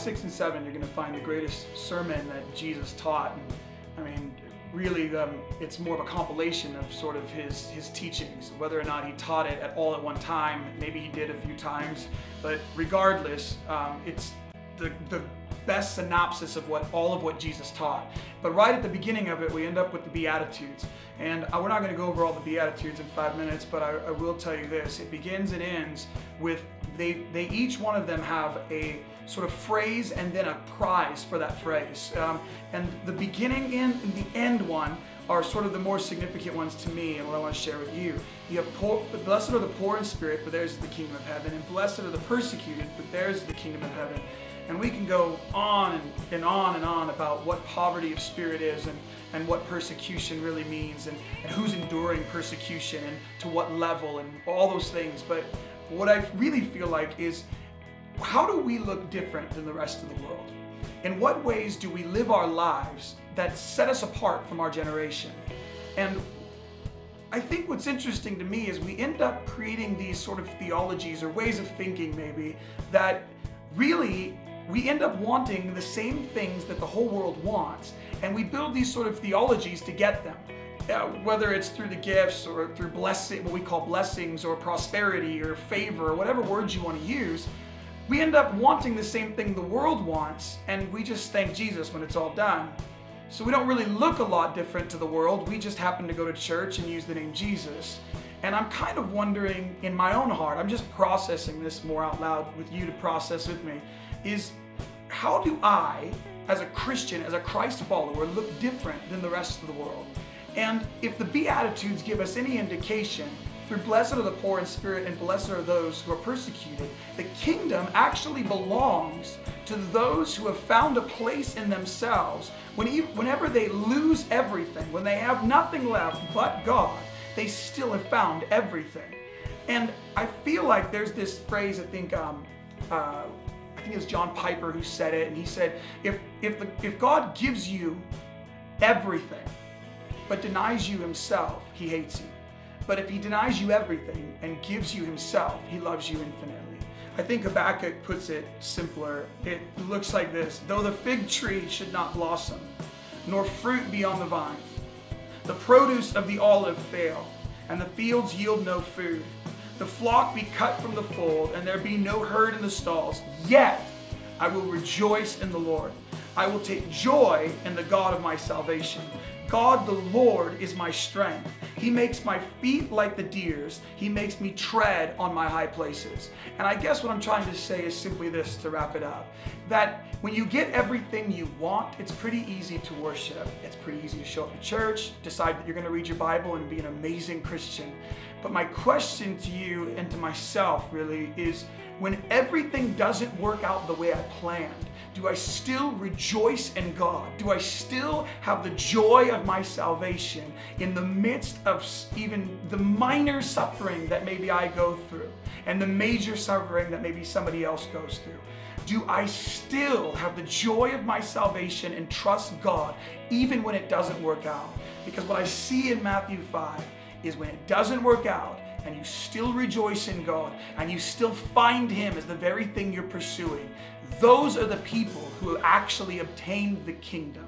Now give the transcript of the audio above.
6, and 7, you're going to find the greatest sermon that Jesus taught. And, I mean, really, it's more of a compilation of sort of his teachings. Whether or not he taught it at all at one time, maybe he did a few times, but regardless, it's the best synopsis of all of what Jesus taught. But right at the beginning of it, we end up with the Beatitudes. And we're not going to go over all the Beatitudes in 5 minutes, but I will tell you this. It begins and ends with, they each one of them have a sort of phrase and then a prize for that phrase. And the beginning and the end one are sort of the more significant ones to me and what I want to share with you. You have blessed are the poor in spirit, for theirs is the kingdom of heaven, and blessed are the persecuted, for theirs is the kingdom of heaven. And we can go on and on and on about what poverty of spirit is and what persecution really means and who's enduring persecution and to what level and all those things. But what I really feel like is, how do we look different than the rest of the world? In what ways do we live our lives that set us apart from our generation? And I think what's interesting to me is we end up creating these sort of theologies or ways of thinking maybe that really we end up wanting the same things that the whole world wants, and we build these sort of theologies to get them. Whether it's through the gifts or through blessing, what we call blessings or prosperity or favor or whatever words you want to use, we end up wanting the same thing the world wants, and we just thank Jesus when it's all done. So we don't really look a lot different to the world. We just happen to go to church and use the name Jesus. And I'm kind of wondering in my own heart, I'm just processing this more out loud with you to process with me, is how do I, as a Christian, as a Christ follower, look different than the rest of the world? And if the Beatitudes give us any indication, through blessed are the poor in spirit and blessed are those who are persecuted, the kingdom actually belongs to those who have found a place in themselves. Whenever they lose everything, when they have nothing left but God, they still have found everything. And I feel like there's this phrase, I think it was John Piper who said it, and he said, if God gives you everything but denies you himself, he hates you. But if he denies you everything and gives you himself, he loves you infinitely. I think Habakkuk puts it simpler. It looks like this: though the fig tree should not blossom, nor fruit be on the vines, the produce of the olive fail, and the fields yield no food, the flock be cut from the fold, and there be no herd in the stalls, yet I will rejoice in the Lord. I will take joy in the God of my salvation. God the Lord is my strength. He makes my feet like the deer's. He makes me tread on my high places. And I guess what I'm trying to say is simply this, to wrap it up, that when you get everything you want, it's pretty easy to worship. It's pretty easy to show up to church, decide that you're going to read your Bible and be an amazing Christian. But my question to you and to myself really is, when everything doesn't work out the way I planned, do I still rejoice in God? Do I still have the joy of my salvation in the midst of even the minor suffering that maybe I go through and the major suffering that maybe somebody else goes through? Do I still have the joy of my salvation and trust God even when it doesn't work out? Because what I see in Matthew 5 is when it doesn't work out and you still rejoice in God and you still find Him as the very thing you're pursuing, those are the people who actually obtained the kingdom.